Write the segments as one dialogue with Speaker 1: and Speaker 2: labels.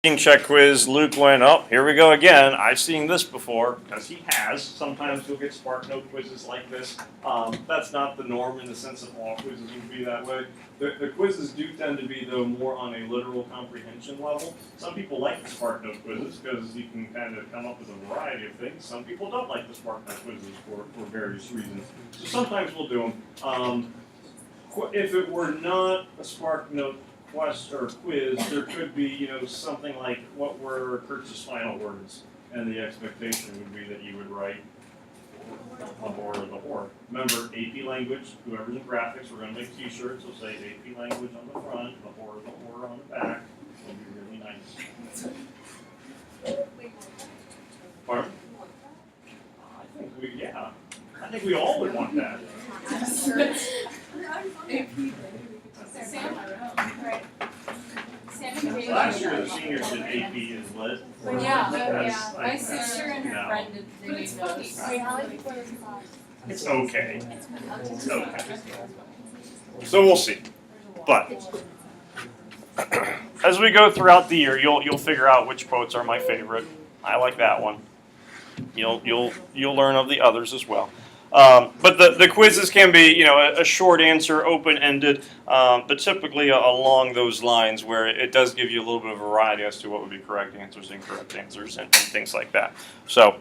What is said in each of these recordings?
Speaker 1: Check quiz. Luke went, oh, here we go again. I've seen this before, because he has. Sometimes you'll get SparkNote quizzes like this. That's not the norm in the sense that all quizzes would be that way. The quizzes do tend to be, though, more on a literal comprehension level. Some people like the SparkNote quizzes because you can kind of come up with a variety of things. Some people don't like the SparkNote quizzes for various reasons. So sometimes we'll do them. If it were not a SparkNote quest or quiz, there could be, something like what were Kurtz's final words, and the expectation would be that you would write the horror of the horror. Remember, AP language, whoever's in graphics, we're going to make t-shirts, we'll say AP language on the front, the horror on the back. It'll be really nice. Pardon? I think we all would want that. Last year the seniors did AP as lit.
Speaker 2: Yeah. My sister and her friend did those.
Speaker 1: It's okay. It's okay. So we'll see. But as we go throughout the year, you'll figure out which quotes are my favorite. I like that one. You'll learn of the others as well. But the quizzes can be, a short answer, open-ended, but typically along those lines where it does give you a little bit of variety as to what would be correct answers, incorrect answers, and things like that. So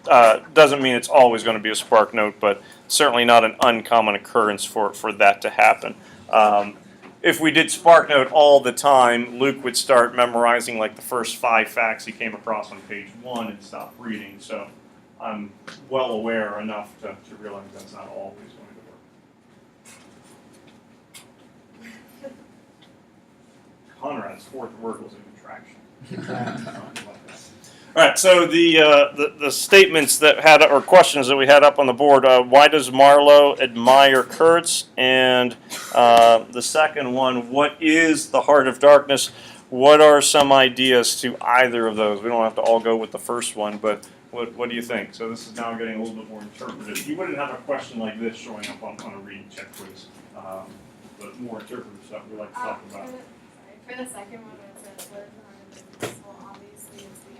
Speaker 1: doesn't mean it's always going to be a SparkNote, but certainly not an uncommon occurrence for that to happen. If we did SparkNote all the time, Luke would start memorizing like the first 5 facts he came across on page 1 and stop reading. So I'm well aware enough to realize that's not always going to work. Conrad's 4th word was a contraction. All right, so the statements that had, or questions that we had up on the board, why does Marlowe admire Kurtz? And the second one, what is the heart of darkness? What are some ideas to either of those? We don't have to all go with the first one, but what do you think? So this is now getting a little bit more interpretive. You wouldn't have a question like this showing up on a reading check quiz, but more interpretive stuff we like to talk about.
Speaker 3: For the second one, it says, what is the heart of darkness? Well, obviously, it's the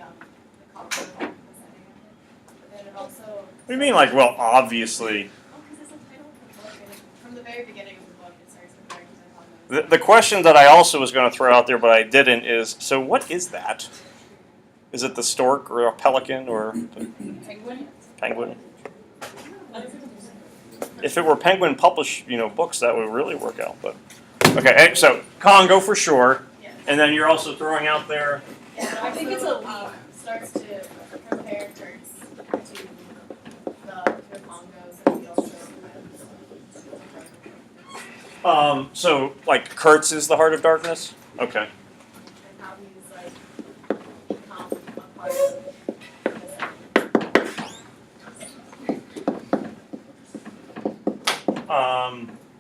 Speaker 3: culture of the setting of it. But then it also...
Speaker 1: What do you mean, like, well, obviously?
Speaker 3: Oh, because it's the title of the book, and from the very beginning of the book, it starts with darkness and calmness.
Speaker 1: The question that I also was going to throw out there, but I didn't, is, so what is that? Is it the stork or a pelican or
Speaker 2: Penguin?
Speaker 1: penguin? If it were penguin published, books, that would really work out. But okay, so Congo for sure, and then you're also throwing out there.
Speaker 3: Yeah, I think it's a leap. Starts to compare Kurtz to the Congos and the also.
Speaker 1: So like Kurtz is the heart of darkness. Okay.
Speaker 3: And how he's like become a part of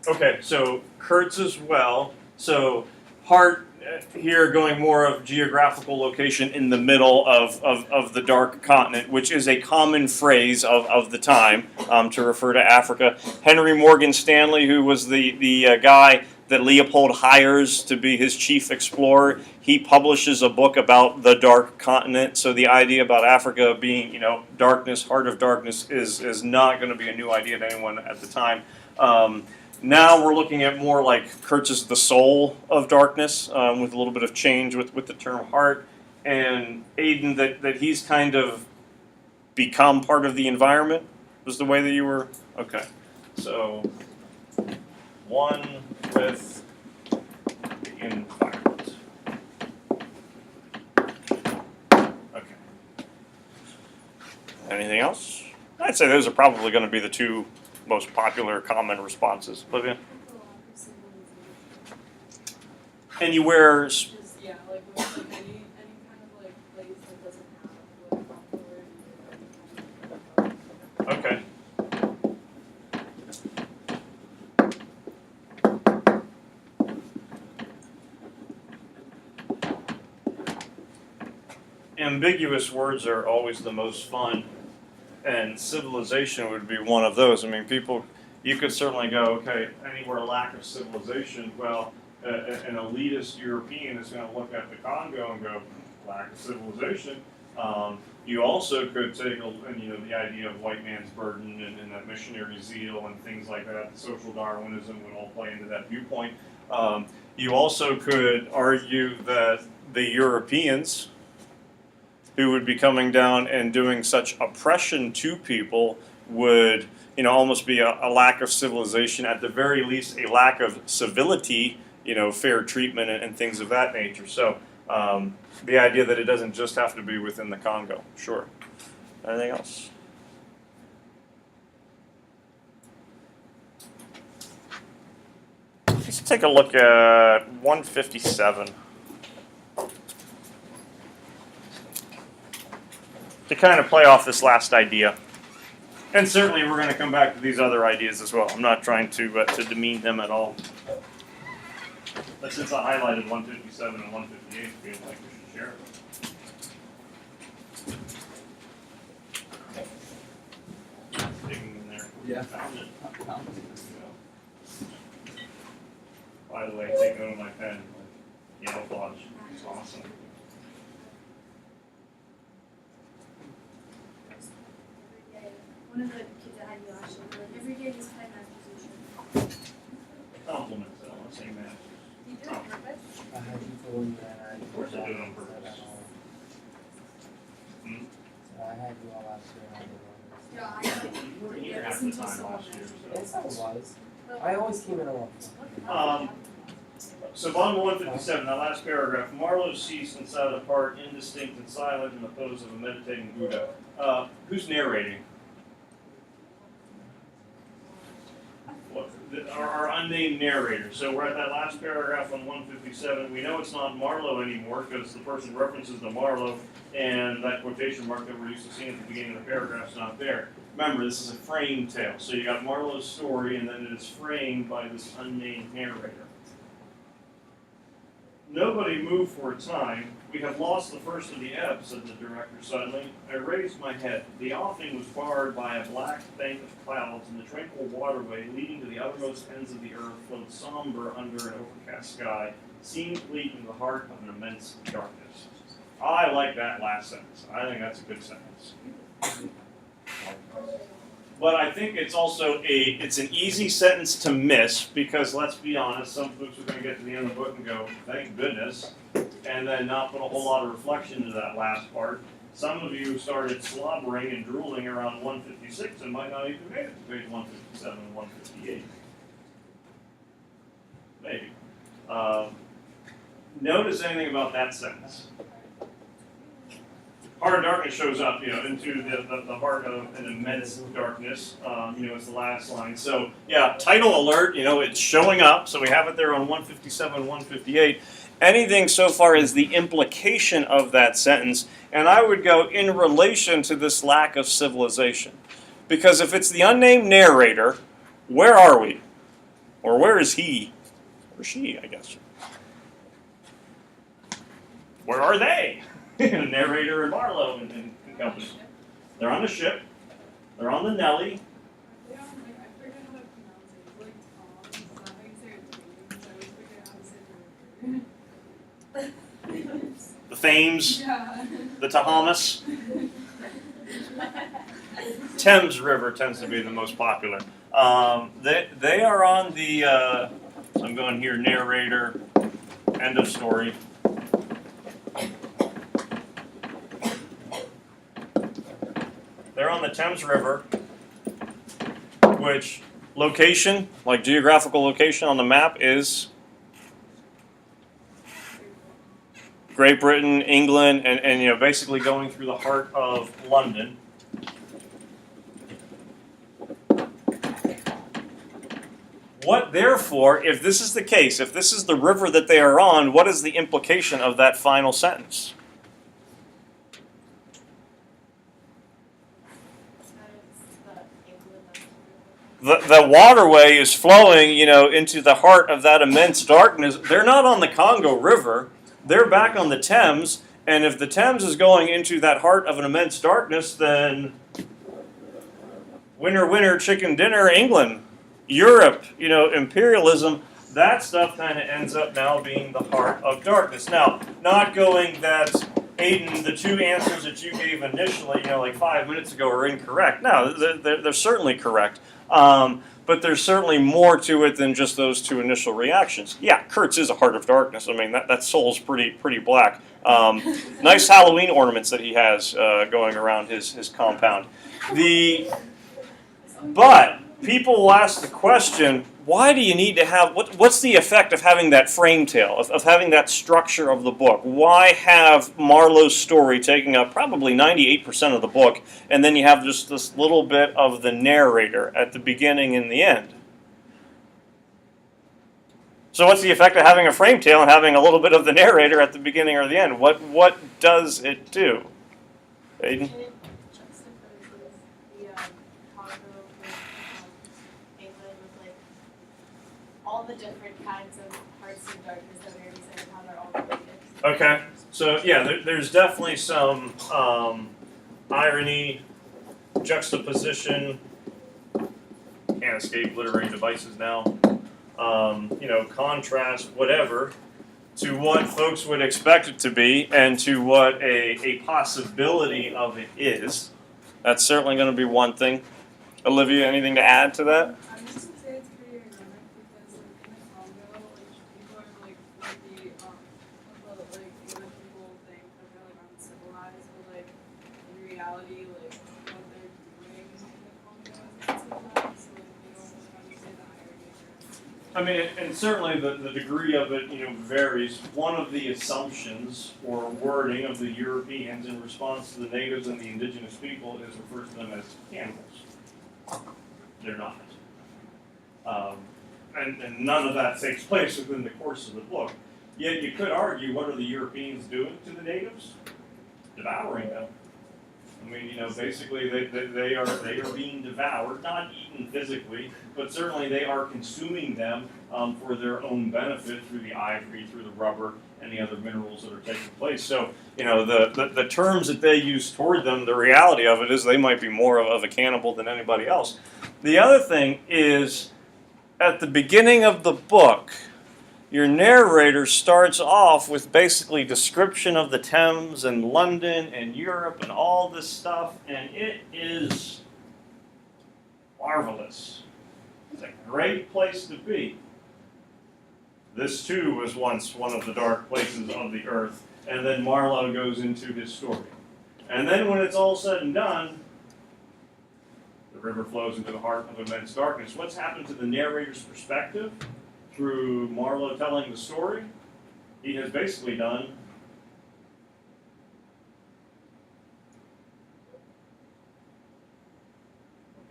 Speaker 1: Okay, so Kurtz as well. So heart here going more of geographical location in the middle of the dark continent, which is a common phrase of the time to refer to Africa. Henry Morgan Stanley, who was the guy that Leopold hires to be his chief explorer, he publishes a book about the dark continent. So the idea about Africa being, darkness, heart of darkness, is not going to be a new idea to anyone at the time. Now we're looking at more like Kurtz is the soul of darkness, with a little bit of change with the term heart, and Aiden that he's kind of become part of the environment, was the way that you were? Okay. So one with the environment. Okay. Anything else? I'd say those are probably going to be the two most popular common responses. Olivia? Anywhere.
Speaker 2: Just, yeah, like any kind of like place that doesn't have
Speaker 1: Okay. Ambiguous words are always the most fun. And civilization would be one of those. I mean, you could certainly go, okay, anywhere lack of civilization, well, an elitist European is going to look at the Congo and go, lack of civilization. You also could take the idea of white man's burden and that missionary zeal and things like that. The social Darwinism would all play into that viewpoint. You also could argue that the Europeans who would be coming down and doing such oppression to people would, almost be a lack of civilization, at the very least a lack of civility, fair treatment and things of that nature. So the idea that it doesn't just have to be within the Congo, sure. Anything else? Let's take a look at 157. To kind of play off this last idea. And certainly we're going to come back to these other ideas as well. I'm not trying to demean them at all. But since I highlighted 157 and 158, I feel like we should share it. Digging in there.
Speaker 4: Yeah.
Speaker 1: Found it. By the way, take note of my pen. Yellow Lodge. It's awesome.
Speaker 3: One of the kids that had you last year, like every day he's playing that position.
Speaker 1: Compliments, though. I'm saying that.
Speaker 3: You do it on purpose?
Speaker 4: I had you for one that
Speaker 1: Of course I do it on purpose.
Speaker 4: I had you all last year.
Speaker 3: Yeah, I
Speaker 1: You were here half the time last year.
Speaker 4: Yes, I was.
Speaker 3: know.
Speaker 4: I always came in alone.
Speaker 1: So bottom of 157, that last paragraph, Marlowe ceased and sat apart, indistinct and silent in the pose of a meditating Buddha. Who's narrating? Our unnamed narrator. So we're at that last paragraph on 157. We know it's not Marlowe anymore because the person references to Marlowe, and that quotation mark that we're used to seeing at the beginning of the paragraph is not there. Remember, this is a framed tale. So you got Marlowe's story, and then it is framed by this unnamed narrator. Nobody moved for a time. We have lost the first of the ebb, said the director suddenly. I raised my head. The offing was barred by a black bank of clouds, and the tranquil waterway leading to the uttermost ends of the earth flowed somber under an overcast sky, seen fleet in the heart of an immense darkness. I like that last sentence. I think that's a good sentence. But I think it's also it's an easy sentence to miss because, let's be honest, some folks are going to get to the end of the book and go, thank goodness, and then not put a whole lot of reflection into that last part. Some of you started slobbering and drooling around 156 and might not even made it to page 157 and 158. Maybe. Notice anything about that sentence. Heart of darkness shows up, into the heart of an immense darkness, is the last line. So, yeah, title alert, it's showing up. So we have it there on 157, 158. Anything so far as the implication of that sentence, and I would go in relation to this lack of civilization. Because if it's the unnamed narrator, where are we? Or where is he? Or she, I guess. Where are they? Narrator and Marlowe and company. They're on the ship. They're on the Nelly.
Speaker 2: I forget how to pronounce it. It's like Tom. It's not how you say it to me, so I always forget how to say it.
Speaker 1: The Thames.
Speaker 2: Yeah.
Speaker 1: The Tahamas. Thames River tends to be the most popular. They are on the, I'm going here, narrator, end of story. They're on the Thames River, which location, like geographical location on the map, is Great Britain, England, and basically going through the heart of London. What, therefore, if this is the case, if this is the river that they are on, what is the implication of that final sentence? The waterway is flowing, into the heart of that immense darkness. They're not on the Congo River. They're back on the Thames. And if the Thames is going into that heart of an immense darkness, then winner, winner, chicken dinner, England, Europe, imperialism, that stuff kind of ends up now being the heart of darkness. Now, not going that Aiden, the two answers that you gave initially, like 5 minutes ago, are incorrect. No, they're certainly correct. But there's certainly more to it than just those two initial reactions. Yeah, Kurtz is a heart of darkness. I mean, that soul's pretty black. Nice Halloween ornaments that he has going around his compound. But people will ask the question, why do you need to have, what's the effect of having that frame tale, of having that structure of the book? Why have Marlowe's story taking up probably 98% of the book, and then you have just this little bit of the narrator at the beginning and the end? So what's the effect of having a frame tale and having a little bit of the narrator at the beginning or the end? What does it do? Aiden?
Speaker 3: It juxtaposes the Congo with England with like all the different kinds of hearts of darkness that we already said and how they're all related.
Speaker 1: Okay, so yeah, there's definitely some irony, juxtaposition, can't escape literary devices now, contrast, whatever, to what folks would expect it to be and to what a possibility of it is. That's certainly going to be one thing. Olivia, anything to add to that?
Speaker 2: I was just gonna say it's pretty ironic because like in the Congo, like people are like the English people think that they're like uncivilized, but like in reality, like what they're doing in the Congo is uncivilized. So like they don't really understand the irony.
Speaker 1: I mean, and certainly the degree of it, varies. One of the assumptions or wording of the Europeans in response to the natives and the indigenous people is refers to them as cannibals. They're not. And none of that takes place within the course of the book. Yet you could argue, what are the Europeans doing to the natives? Devouring them. I mean, basically they are being devoured, not eaten physically, but certainly they are consuming them for their own benefit through the ivory, through the rubber, and the other minerals that are taking place. So, the terms that they use toward them, the reality of it is they might be more of a cannibal than anybody else. The other thing is, at the beginning of the book, your narrator starts off with basically description of the Thames and London and Europe and all this stuff, and it is marvelous. It's a great place to be. This too was once one of the dark places of the earth, and then Marlowe goes into his story. And then when it's all said and done, the river flows into the heart of immense darkness. What's happened to the narrator's perspective? Through Marlowe telling the story, he has basically done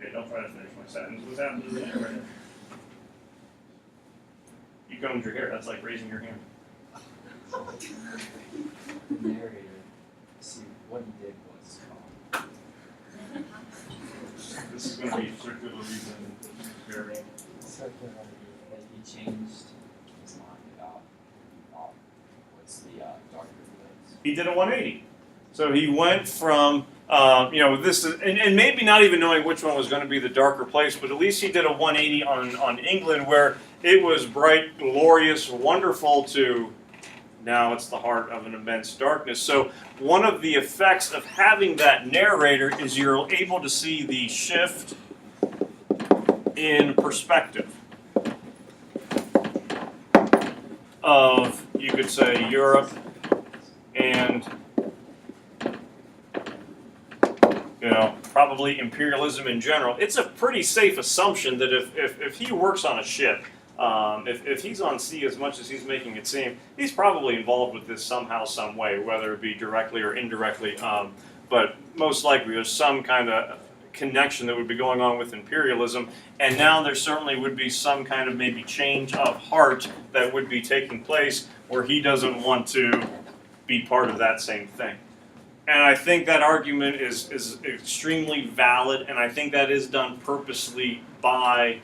Speaker 1: okay, don't try to finish my sentence. What's happened to the narrator? You combed your hair, that's like raising your hand.
Speaker 4: The narrator, see, what he did was
Speaker 1: This is going to be circular reason very.
Speaker 4: circular, that he changed his mind about what he thought was the darker place.
Speaker 1: He did a 180. So he went from, this is, and maybe not even knowing which one was going to be the darker place, but at least he did a 180 on England, where it was bright, glorious, wonderful, to now it's the heart of an immense darkness. So one of the effects of having that narrator is you're able to see the shift in perspective of, you could say, Europe and probably imperialism in general. It's a pretty safe assumption that if he works on a ship, if he's on sea as much as he's making it seem, he's probably involved with this somehow, some way, whether it be directly or indirectly. But most likely there's some kind of connection that would be going on with imperialism. And now there certainly would be some kind of maybe change of heart that would be taking place where he doesn't want to be part of that same thing. And I think that argument is extremely valid, and I think that is done purposely by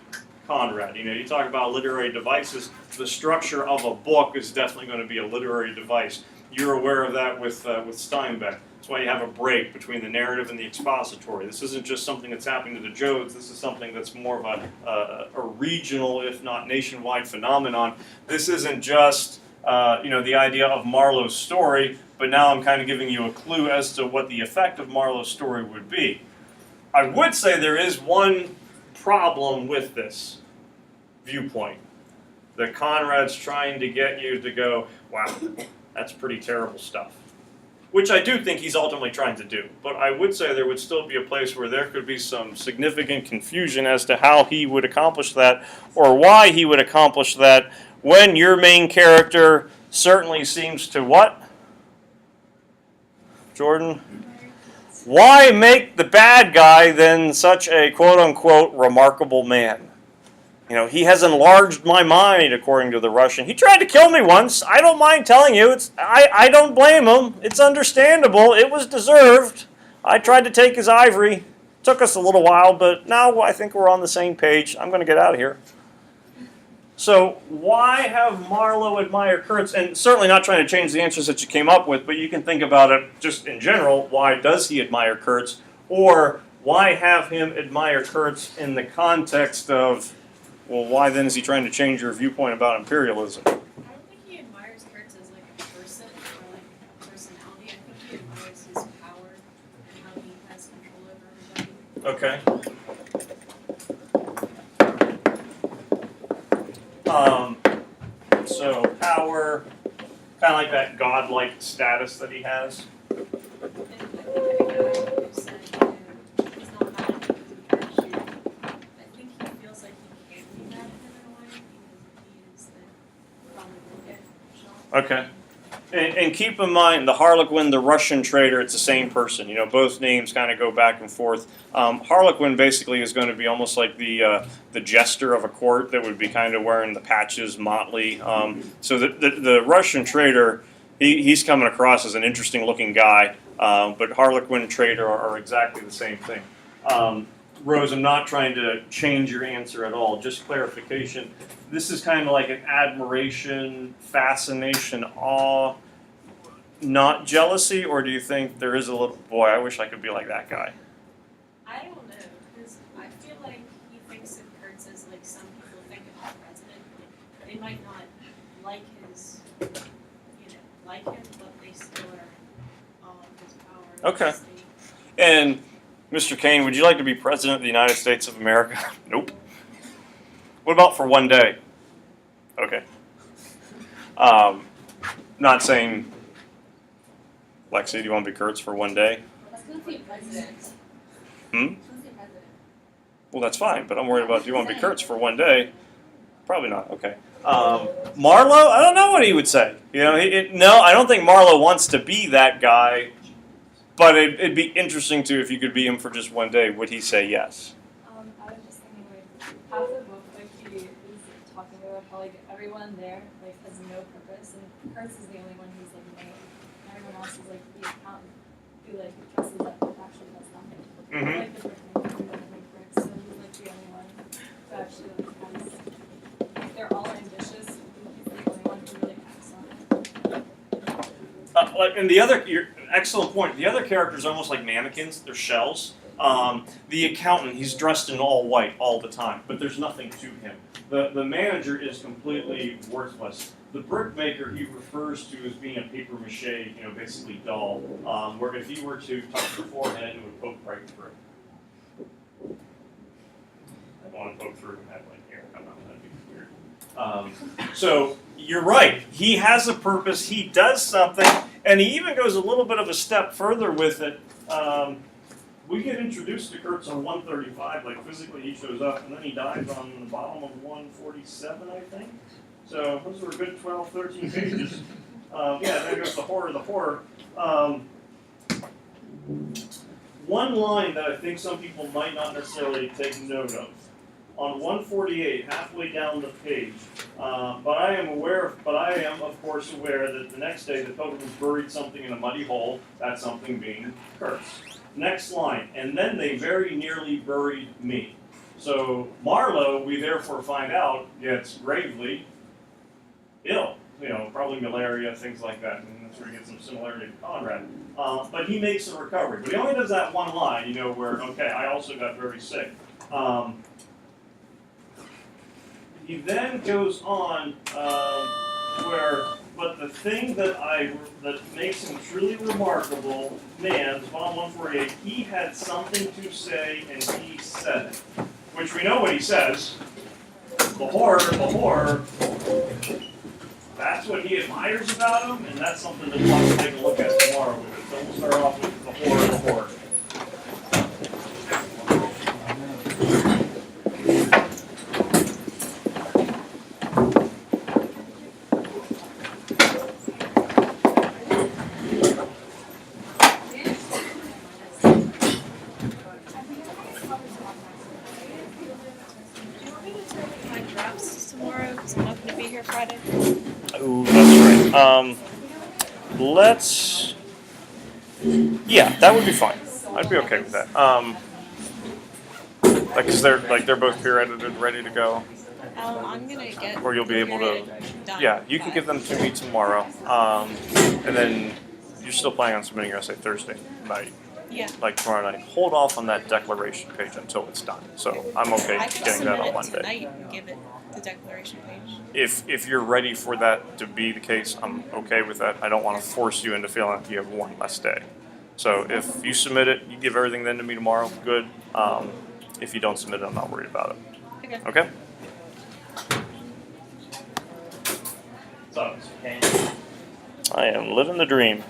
Speaker 1: Conrad. You talk about literary devices, the structure of a book is definitely going to be a literary device. You're aware of that with Steinbeck. That's why you have a break between the narrative and the expository. This isn't just something that's happening to the Jodes, this is something that's more of a regional, if not nationwide phenomenon. This isn't just the idea of Marlowe's story. but now I'm kind of giving you a clue as to what the effect of Marlowe's story would be. I would say there is one problem with this viewpoint. That Conrad's trying to get you to go, wow, that's pretty terrible stuff. Which I do think he's ultimately trying to do. But I would say there would still be a place where there could be some significant confusion as to how he would accomplish that, or why he would accomplish that, when your main character certainly seems to what? Jordan? Why make the bad guy then such a quote-unquote remarkable man? You know, he has enlarged my mind, according to the Russian. He tried to kill me once. I don't mind telling you. I don't blame him. It's understandable. It was deserved. I tried to take his ivory. Took us a little while, but now I think we're on the same page. I'm going to get out of here. So why have Marlowe admire Kurtz? And certainly not trying to change the answers that you came up with, but you can think about it just in general. Why does he admire Kurtz? Or why have him admire Kurtz in the context of, well, why then is he trying to change your viewpoint about imperialism?
Speaker 2: I don't think he admires Kurtz as like a person or like a personality. I think he admires his power and how he has control over everybody.
Speaker 1: Okay. So power, kind of like that godlike status that he has.
Speaker 2: And I think a guy who said, he's not mad at him because he parachute. I think he feels like he can be mad at him in a way because he is the probably will get shot.
Speaker 1: Okay. And keep in mind, the Harlequin, the Russian trader, it's the same person. You know, both names kind of go back and forth. Harlequin basically is going to be almost like the jester of a court that would be kind of wearing the patches, motley. So the Russian trader, he's coming across as an interesting looking guy, but Harlequin and trader are exactly the same thing. Rose, I'm not trying to change your answer at all, just clarification. This is kind of like an admiration, fascination, awe, not jealousy, or do you think there is a little, boy, I wish I could be like that guy?
Speaker 2: I don't know, because I feel like he thinks of Kurtz as like some people think of the president. Like, they might not like his, like him, but they still are all of his power.
Speaker 1: Okay.
Speaker 2: And his state.
Speaker 1: And Mr. Kane, would you like to be president of the United States of America? Nope. What about for one day? Okay. Not saying, Lexi, do you want to be Kurtz for one day?
Speaker 3: Let's go see president.
Speaker 1: Hmm?
Speaker 3: Let's see president.
Speaker 1: Well, that's fine, but I'm worried about, do you want to be Kurtz for one day? Probably not, okay. Marlowe, I don't know what he would say. You know, no, I don't think Marlowe wants to be that guy, but it'd be interesting to, if you could be him for just one day, would he say yes?
Speaker 5: I was just thinking, like, half the book, like, he is talking about how, like, everyone there, like, has no purpose, and Kurtz is the only one who's, like, made. Everyone else is, like, the accountant who, like, dresses up but actually does nothing.
Speaker 1: Mhm.
Speaker 5: Like, the brickmaker who doesn't make bricks, so he's, like, the only one who actually, like, has, like, they're all ambitious, he's the only one who really acts on it.
Speaker 1: And the other, excellent point. The other characters are almost like mannequins. They're shells. The accountant, he's dressed in all white all the time, but there's nothing to him. The manager is completely worthless. The brickmaker he refers to as being a paper mache, basically doll, where if he were to touch the forehead, it would poke right through. I don't want to poke through and have like hair come out. That'd be weird. So you're right. He has a purpose. He does something, and he even goes a little bit of a step further with it. We get introduced to Kurtz on 135, like physically he shows up, and then he dies on the bottom of 147, I think. So those were a good 12, 13 pages. Then goes the horror. One line that I think some people might not necessarily take note of. On 148, halfway down the page, but I am of course aware that the next day the pilgrims buried something in a muddy hole, that something being Kurtz. Next line, and then they very nearly buried me. So Marlowe, we therefore find out, gets gravely ill, probably malaria, things like that, and that's where we get some similarity to Conrad. But he makes a recovery, but he only does that one line, where, okay, I also got very sick. He then goes on where, But the thing that makes him truly remarkable, man, Bond 148, he had something to say and he said it. Which we know what he says. The horror. That's what he admires about him, and that's something that we'll have to take a look at tomorrow with it. So we'll start off with the horror.
Speaker 2: Do you want me to turn my drafts tomorrow? Because I'm not going to be here Friday.
Speaker 1: Ooh, that's right. Yeah, that would be fine. I'd be okay with that. Cause they're both peer edited, ready to go.
Speaker 2: I'm going to get.
Speaker 1: Or you'll be able to.
Speaker 2: period done
Speaker 1: Yeah, you can
Speaker 2: by-
Speaker 1: give them to me tomorrow. And then you're still planning on submitting your essay Thursday night,
Speaker 2: Yeah.
Speaker 1: like tomorrow night. Hold off on that declaration page until it's done. So I'm okay
Speaker 2: I could
Speaker 1: getting that
Speaker 2: submit
Speaker 1: on
Speaker 2: it
Speaker 1: Monday.
Speaker 2: tonight and give it the declaration page.
Speaker 1: If you're ready for that to be the case, I'm okay with that. I don't want to force you into feeling like you have one less day. So if you submit it, you give everything then to me tomorrow, good. If you don't submit it, I'm not worried about it.
Speaker 2: Okay.
Speaker 1: Okay? So, I am living the dream.